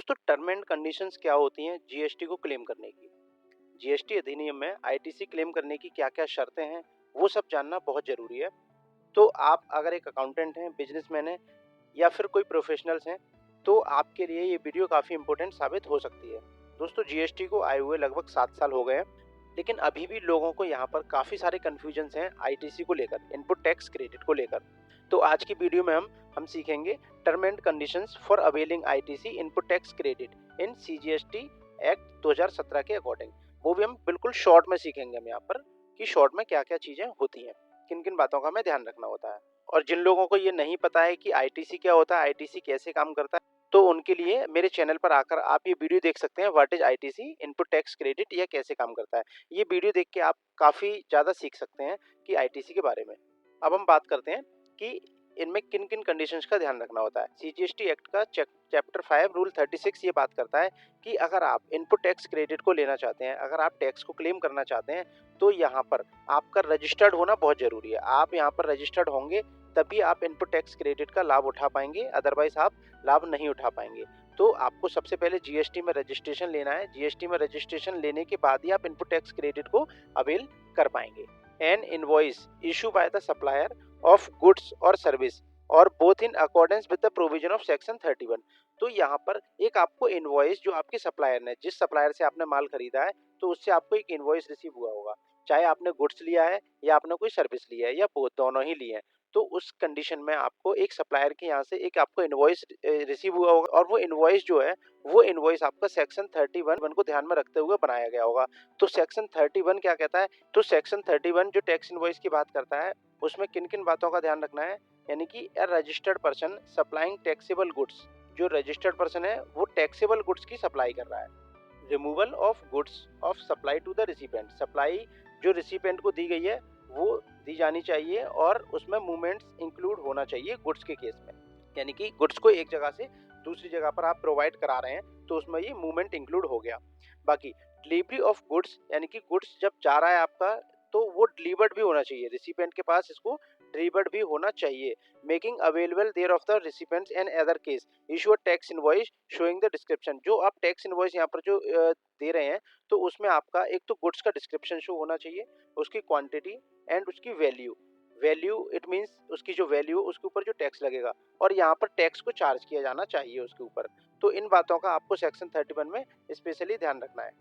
दोस्तों term and conditions क्या होती हैं जीएसटी को क्लेम करने की। जीएसटी अधिनियम में आईटीसी क्लेम करने की क्या क्या शर्तें हैं वो सब जानना बहुत जरूरी है। तो आप अगर एक अकाउंटेंट हैं, बिजनेसमैन हैं या फिर कोई प्रोफेशनल्स हैं तो आपके लिए ये वीडियो काफ़ी इंपॉर्टेंट साबित हो सकती है। दोस्तों जीएसटी को आए हुए लगभग 7 साल हो गए हैं, लेकिन अभी भी लोगों को यहाँ पर काफ़ी सारे कन्फ्यूजन्स हैं आईटीसी को लेकर, इनपुट टैक्स क्रेडिट को लेकर। तो आज की वीडियो में हम सीखेंगे term and conditions for availing ITC input tax credit in CGST act 2017 के अकॉर्डिंग। वो भी हम बिल्कुल शॉर्ट में सीखेंगे हम यहाँ पर कि शॉर्ट में क्या क्या चीज़ें होती हैं, किन किन बातों का हमें ध्यान रखना होता है। और जिन लोगों को ये नहीं पता है कि आईटीसी क्या होता है, आईटीसी कैसे काम करता है, तो उनके लिए मेरे चैनल पर आकर आप ये वीडियो देख सकते हैं, what is ITC input tax credit, या कैसे काम करता है। ये वीडियो देख के आप काफ़ी ज़्यादा सीख सकते हैं कि आईटीसी के बारे में। अब हम बात करते हैं कि इनमें किन किन कंडीशंस का ध्यान रखना होता है। सीजीएसटी एक्ट का चैप्टर 5 रूल 36 ये बात करता है कि अगर आप इनपुट टैक्स क्रेडिट को लेना चाहते हैं, अगर आप टैक्स को क्लेम करना चाहते हैं, तो यहाँ पर आपका रजिस्टर्ड होना बहुत जरूरी है। आप यहाँ पर रजिस्टर्ड होंगे तभी आप इनपुट टैक्स क्रेडिट का लाभ उठा पाएंगे, अदरवाइज आप लाभ नहीं उठा पाएंगे। तो आपको सबसे पहले जीएसटी में रजिस्ट्रेशन लेना है। जीएसटी में रजिस्ट्रेशन लेने के बाद ही आप इनपुट टैक्स क्रेडिट को अवेल कर पाएंगे। N invoice issue by the supplier of goods और सर्विस और both in accordance with the provision of section 31। तो यहाँ पर एक आपको इनवॉइस जो आपके सप्लायर ने, जिस सप्लायर से आपने माल खरीदा है, तो उससे आपको एक इनवॉइस रिसीव हुआ होगा, चाहे आपने गुड्स लिया है या आपने कोई सर्विस लिया है या बोथ दोनों ही लिए हैं। तो उस कंडीशन में आपको एक सप्लायर के यहाँ से एक आपको इनवॉइस रिसीव हुआ होगा, और वो इनवॉइस जो है वो इनवॉइस आपका सेक्शन 31 को ध्यान में रखते हुए बनाया गया होगा। तो सेक्शन 31 क्या कहता है? तो सेक्शन 31 जो टैक्स इनवॉइस की बात करता है उसमें किन किन बातों का ध्यान रखना है, यानी कि a registered person supplying taxable goods, जो रजिस्टर्ड पर्सन है वो टैक्सेबल गुड्स की सप्लाई कर रहा है। Removal of goods of supply to the recipient, supply जो रिसिपेंट को दी गई है वो दी जानी चाहिए और उसमें मूवमेंट्स इंक्लूड होना चाहिए गुड्स के केस में, यानी कि गुड्स को एक जगह से दूसरी जगह पर आप प्रोवाइड करा रहे हैं तो उसमें ये मूवमेंट इंक्लूड हो गया। बाकी डिलीवरी ऑफ गुड्स, यानी कि गुड्स जब जा रहा है आपका तो वो डिलीवर्ड भी होना चाहिए, रिसिपेंट के पास इसको डिलीवर्ड भी होना चाहिए। Making available thereof the recipients and other case issue a tax invoice showing the description. जो आप टैक्स इनवॉइस यहाँ पर जो दे रहे हैं तो उसमें आपका एक तो गुड्स का डिस्क्रिप्शन शो होना चाहिए, उसकी क्वांटिटी एंड उसकी वैल्यू। वैल्यू इट मीन्स उसकी जो वैल्यू उसके ऊपर जो टैक्स लगेगा, और यहाँ पर टैक्स को चार्ज किया जाना चाहिए उसके ऊपर। तो इन बातों का आपको सेक्शन 31 में स्पेशली ध्यान रखना है।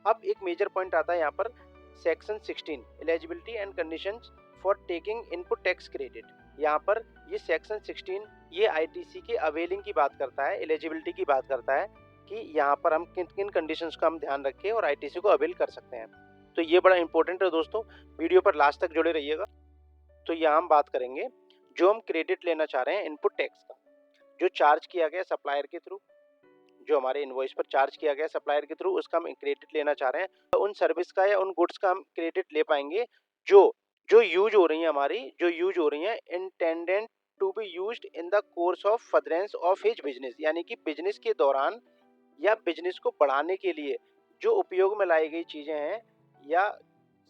अब एक मेजर पॉइंट आता है यहाँ पर section 16 eligibility and conditions for taking input tax credit. यहाँ पर ये सेक्शन 16 ये आईटीसी के अवेलिंग की बात करता है, एलिजिबिलिटी की बात करता है कि यहाँ पर हम किन किन कंडीशंस का हम ध्यान रखें और आईटीसी को अवेल कर सकते हैं। तो ये बड़ा इंपॉर्टेंट है दोस्तों, वीडियो पर लास्ट तक जुड़े रहिएगा। तो यहाँ हम बात करेंगे जो हम क्रेडिट लेना चाह रहे हैं इनपुट टैक्स का, जो चार्ज किया गया सप्लायर के थ्रू, जो हमारे इनवॉइस पर चार्ज किया गया सप्लायर के थ्रू, उसका हम क्रेडिट लेना चाह रहे हैं। तो उन सर्विस का या उन गुड्स का हम क्रेडिट ले पाएंगे जो जो यूज हो रही हैं, हमारी जो यूज हो रही हैं intended to be used in the course of furtherance of his business, यानी कि बिजनेस के दौरान या बिजनेस को बढ़ाने के लिए जो उपयोग में लाई गई चीजें हैं या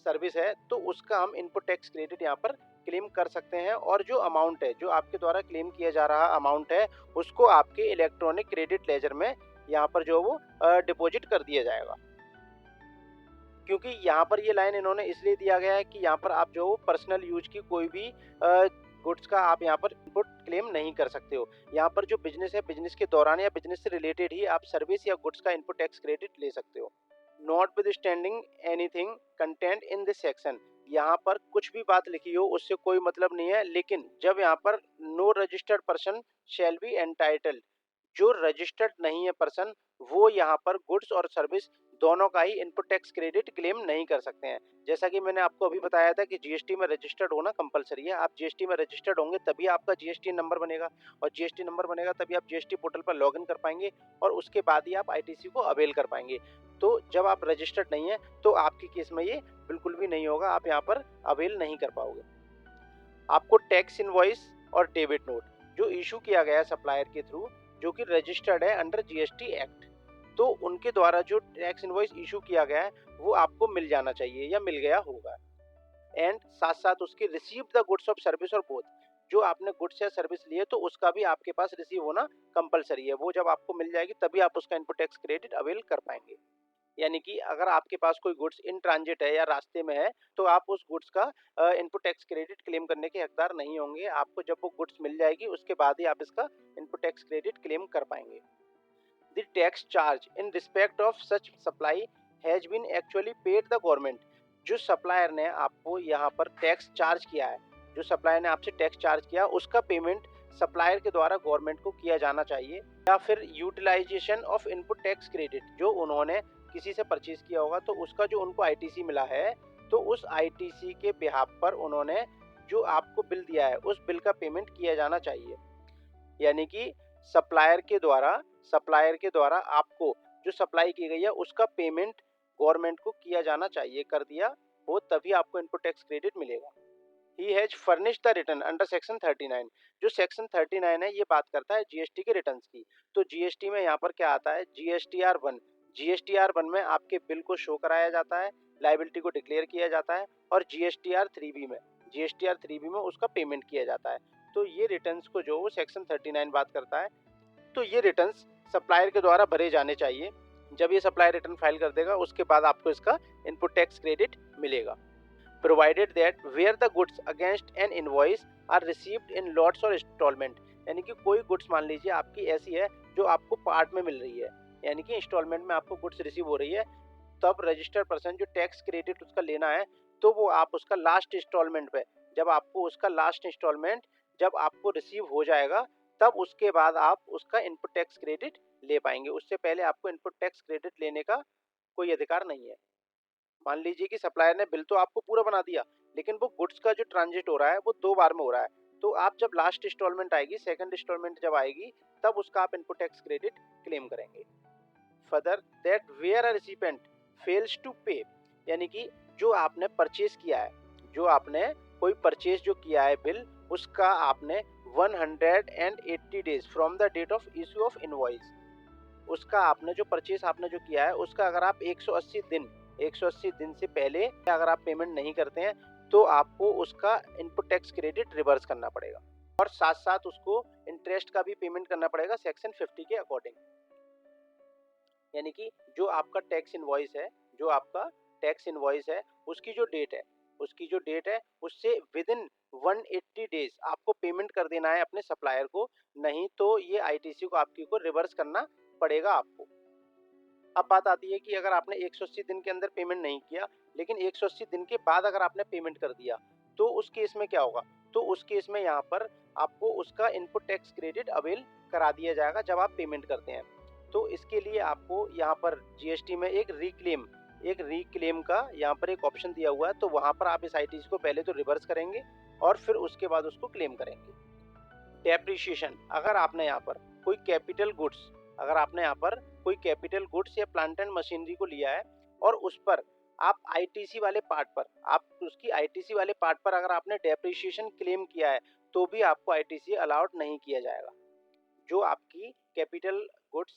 सर्विस है, तो उसका हम इनपुट टैक्स क्रेडिट यहाँ पर क्लेम कर सकते हैं। और जो अमाउंट है, जो आपके द्वारा क्लेम किया जा रहा अमाउंट है, उसको आपके इलेक्ट्रॉनिक क्रेडिट लेजर में यहाँ पर जो वो डिपॉजिट कर दिया जाएगा। क्योंकि यहाँ पर ये लाइन इन्होंने इसलिए दिया गया है कि यहाँ पर आप जो पर्सनल यूज की कोई भी गुड्स का आप यहाँ पर इनपुट क्लेम नहीं कर सकते हो। यहाँ पर जो बिजनेस है, बिजनेस के दौरान या बिजनेस से रिलेटेड ही आप सर्विस या गुड्स का इनपुट टैक्स क्रेडिट ले सकते हो। Notwithstanding anything content in this section, यहाँ पर कुछ भी बात लिखी हो उससे कोई मतलब नहीं है, लेकिन जब यहाँ पर no registered person shall be entitled, जो रजिस्टर्ड नहीं है पर्सन वो यहाँ पर गुड्स और सर्विस दोनों का ही इनपुट टैक्स क्रेडिट क्लेम नहीं कर सकते हैं। जैसा कि मैंने आपको अभी बताया था कि जीएसटी में रजिस्टर्ड होना कंपलसरी है। आप जीएसटी में रजिस्टर्ड होंगे तभी आपका जीएसटी नंबर बनेगा, और जीएसटी नंबर बनेगा तभी आप जीएसटी पोर्टल पर लॉगिन कर पाएंगे, और उसके बाद ही आप आईटीसी को अवेल कर पाएंगे। तो जब आप रजिस्टर्ड नहीं है तो आपके केस में ये बिल्कुल भी नहीं होगा, आप यहाँ पर अवेल नहीं कर पाओगे। आपको टैक्स इनवॉइस और डेबिट नोट जो इशू किया गया है सप्लायर के थ्रू, जो कि रजिस्टर्ड है अंडर जीएसटी एक्ट, तो उनके द्वारा जो टैक्स इनवॉइस इशू किया गया है वो आपको मिल जाना चाहिए या मिल गया होगा। एंड साथ साथ उसके receive the goods of service और बोथ, जो आपने गुड्स या सर्विस लिए तो उसका भी आपके पास रिसीव होना कंपलसरी है। वो जब आपको मिल जाएगी तभी आप उसका इनपुट टैक्स क्रेडिट अवेल कर पाएंगे। यानी कि अगर आपके पास कोई गुड्स इन ट्रांजिट है या रास्ते में है तो आप उस गुड्स का इनपुट टैक्स क्रेडिट क्लेम करने के हकदार नहीं होंगे। आपको जब वो गुड्स मिल जाएगी उसके बाद ही आप इसका इनपुट टैक्स क्रेडिट क्लेम कर पाएंगे। The tax charge in respect of such supply has been actually paid the government. जो सप्लायर ने आपको यहाँ पर टैक्स चार्ज किया है, जो सप्लायर ने आपसे टैक्स चार्ज किया उसका पेमेंट सप्लायर के द्वारा गवर्नमेंट को किया जाना चाहिए। या फिर utilization of input tax credit, जो उन्होंने किसी से परचेज किया होगा तो उसका जो उनको आईटीसी मिला है तो उस आईटीसी के बिहाफ पर उन्होंने जो आपको बिल दिया है उस बिल का पेमेंट किया जाना चाहिए। यानी कि सप्लायर के द्वारा आपको जो सप्लाई की गई है उसका पेमेंट गवर्नमेंट को किया जाना चाहिए। कर दिया हो तभी आपको इनपुट टैक्स क्रेडिट मिलेगा। He has furnished the return under section 39। जो सेक्शन 39 है ये बात करता है जीएसटी के रिटर्न्स की। तो जीएसटी में यहाँ पर क्या आता है, जीएसटीआर 1। जीएसटीआर 1 में आपके बिल को शो कराया जाता है, लायबिलिटी को डिक्लेयर किया जाता है, और जीएसटीआर 3B में उसका पेमेंट किया जाता है। तो ये रिटर्न्स को जो सेक्शन 39 बात करता है, तो ये रिटर्न्स सप्लायर के द्वारा भरे जाने चाहिए। जब ये सप्लायर रिटर्न फाइल कर देगा उसके बाद आपको इसका इनपुट टैक्स क्रेडिट मिलेगा। Provided that where the goods against an invoice are received in lots और इंस्टॉलमेंट। यानी कि कोई गुड्स मान लीजिए आपकी ऐसी है जो आपको पार्ट में मिल रही है, यानी कि इंस्टॉलमेंट में आपको गुड्स रिसीव हो रही है, तब रजिस्टर्ड पर्सन जो टैक्स क्रेडिट उसका लेना है तो वो आप उसका लास्ट इंस्टॉलमेंट पे, जब आपको उसका लास्ट इंस्टॉलमेंट जब आपको रिसीव हो जाएगा तब उसके बाद आप उसका इनपुट टैक्स क्रेडिट ले पाएंगे। उससे पहले आपको इनपुट टैक्स क्रेडिट लेने का कोई अधिकार नहीं है। मान लीजिए कि सप्लायर ने बिल तो आपको पूरा बना दिया लेकिन वो गुड्स का जो ट्रांजिट हो रहा है वो 2 बार में हो रहा है, तो आप जब लास्ट इंस्टॉलमेंट आएगी, सेकंड इंस्टॉलमेंट जब आएगी तब उसका आप इनपुट टैक्स क्रेडिट क्लेम करेंगे। Further that where a recipient fails to pay, यानी कि जो आपने परचेज किया है, जो आपने कोई परचेज जो किया है बिल, उसका आपने 180 days from the date of issue of invoice, उसका आपने जो परचेज आपने जो किया है उसका अगर आप 180 दिन से पहले अगर आप पेमेंट नहीं करते हैं तो आपको उसका इनपुट टैक्स क्रेडिट रिवर्स करना पड़ेगा, और साथ साथ उसको इंटरेस्ट का भी पेमेंट करना पड़ेगा सेक्शन 50 के अकॉर्डिंग। यानी कि जो आपका टैक्स इनवॉइस है उसकी जो डेट है उससे विद इन 180 डेज आपको पेमेंट कर देना है अपने सप्लायर को, नहीं तो ये आईटीसी को आपकी को रिवर्स करना पड़ेगा आपको। अब बात आती है कि अगर आपने 180 दिन के अंदर पेमेंट नहीं किया लेकिन 180 दिन के बाद अगर आपने पेमेंट कर दिया तो उस केस में क्या होगा, तो उस केस में यहाँ पर आपको उसका इनपुट टैक्स क्रेडिट अवेल करा दिया जाएगा जब आप पेमेंट करते हैं। तो इसके लिए आपको यहाँ पर जीएसटी में एक रीक्लेम का यहाँ पर एक ऑप्शन दिया हुआ है, तो वहाँ पर आप इस आईटीसी को पहले तो रिवर्स करेंगे और फिर उसके बाद उसको क्लेम करेंगे। डेप्रिसिएशन, अगर आपने यहाँ पर कोई कैपिटल गुड्स या प्लांट एंड मशीनरी को लिया है और उस पर आप आईटीसी वाले पार्ट पर अगर आपने डेप्रिसिएशन क्लेम किया है तो भी आपको आईटीसी अलाउड नहीं किया जाएगा। जो आपकी कैपिटल गुड्स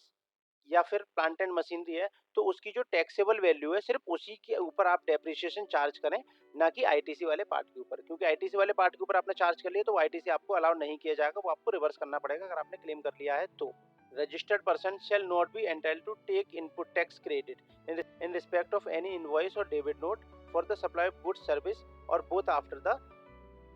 या फिर प्लांट एंड मशीनरी है तो उसकी जो टैक्सेबल वैल्यू है सिर्फ उसी के ऊपर आप डेप्रिसिएशन चार्ज करें, ना कि आईटीसी वाले पार्ट के ऊपर, क्योंकि आईटीसी वाले पार्ट के ऊपर आपने चार्ज कर लिया तो आईटीसी आपको अलाउड नहीं किया जाएगा, वो आपको रिवर्स करना पड़ेगा अगर आपने क्लेम कर लिया है तो। Registered person shall not be entitled to take input tax credit in respect of any invoice और debit note for the supply of goods service और both after the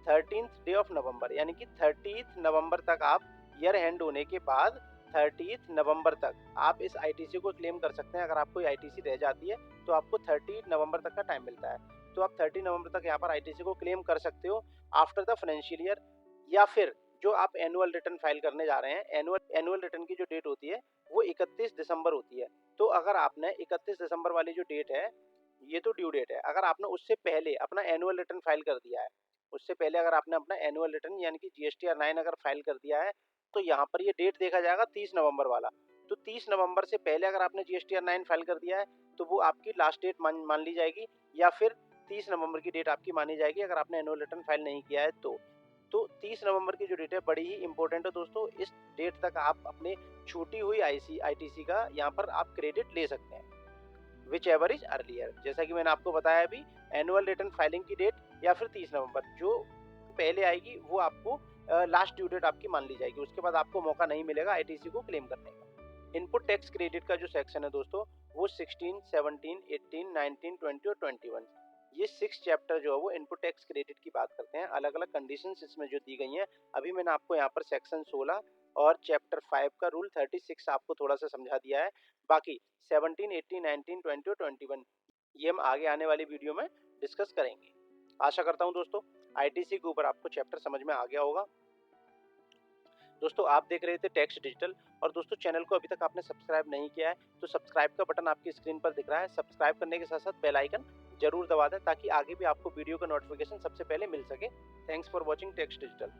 13th day of November. यानी कि 30 नवंबर तक आप year and होने के बाद 30 नवंबर तक आप इस आईटीसी को क्लेम कर सकते हैं। अगर आपको आईटीसी रह जाती है तो आपको 30 नवंबर तक का टाइम मिलता है, तो आप 30 नवंबर तक यहाँ पर आईटीसी को क्लेम कर सकते हो आफ्टर द फाइनेंशियल ईयर। या फिर जो आप एनुअल रिटर्न फाइल करने जा रहे हैं, एनुअल रिटर्न की जो डेट होती है वो 31 दिसंबर होती है, तो अगर आपने 31 दिसंबर वाली जो डेट है ये तो ड्यू डेट है, अगर आपने उससे पहले अपना एनुअल रिटर्न फाइल कर दिया है, उससे पहले अगर आपने अपना एनुअल रिटर्न यानी कि जीएसटीआर 9 अगर फाइल कर दिया है तो यहाँ पर ये डेट देखा जाएगा 30 नवंबर वाला। तो 30 नवंबर से पहले अगर आपने जीएसटीआर 9 फाइल कर दिया है तो वो आपकी लास्ट डेट मान ली जाएगी, या फिर 30 नवंबर की डेट आपकी मानी जाएगी अगर आपने एनुअल रिटर्न फाइल नहीं किया है तो 30 नवंबर की जो डेट है बड़ी ही इंपॉर्टेंट है दोस्तों। इस डेट तक आप अपने छूटी हुई आईटीसी का यहाँ पर आप क्रेडिट ले सकते हैं, विच एवर इज अर्लियर। जैसा कि मैंने आपको बताया अभी, एनुअल रिटर्न फाइलिंग की डेट या फिर 30 नवंबर जो पहले आएगी वो आपको लास्ट ड्यू डेट आपकी मान ली जाएगी, उसके बाद आपको मौका नहीं मिलेगा आईटीसी को क्लेम करने का। इनपुट टैक्स क्रेडिट का जो सेक्शन है दोस्तों, वो 16, 17, 18, 19, 20 और 21, ये 6 चैप्टर जो है वो इनपुट टैक्स क्रेडिट की बात करते हैं। अलग अलग कंडीशंस इसमें जो दी गई हैं, अभी मैंने आपको यहाँ पर सेक्शन 16 और चैप्टर 5 का रूल 36 आपको थोड़ा सा समझा दिया है। बाकी 17, 18, 19, 20 और 21 ये हम आगे आने वाली वीडियो में डिस्कस करेंगे। आशा करता हूँ दोस्तों आईटीसी के ऊपर आपको चैप्टर समझ में आ गया होगा। दोस्तों आप देख रहे थे टैक्स डिजिटल, और दोस्तों चैनल को अभी तक आपने सब्सक्राइब नहीं किया है तो सब्सक्राइब का बटन आपकी स्क्रीन पर दिख रहा है, सब्सक्राइब करने के साथ साथ बेल आइकन जरूर दबा दें ताकि आगे भी आपको वीडियो का नोटिफिकेशन सबसे पहले मिल सके। Thanks for watching tax digital.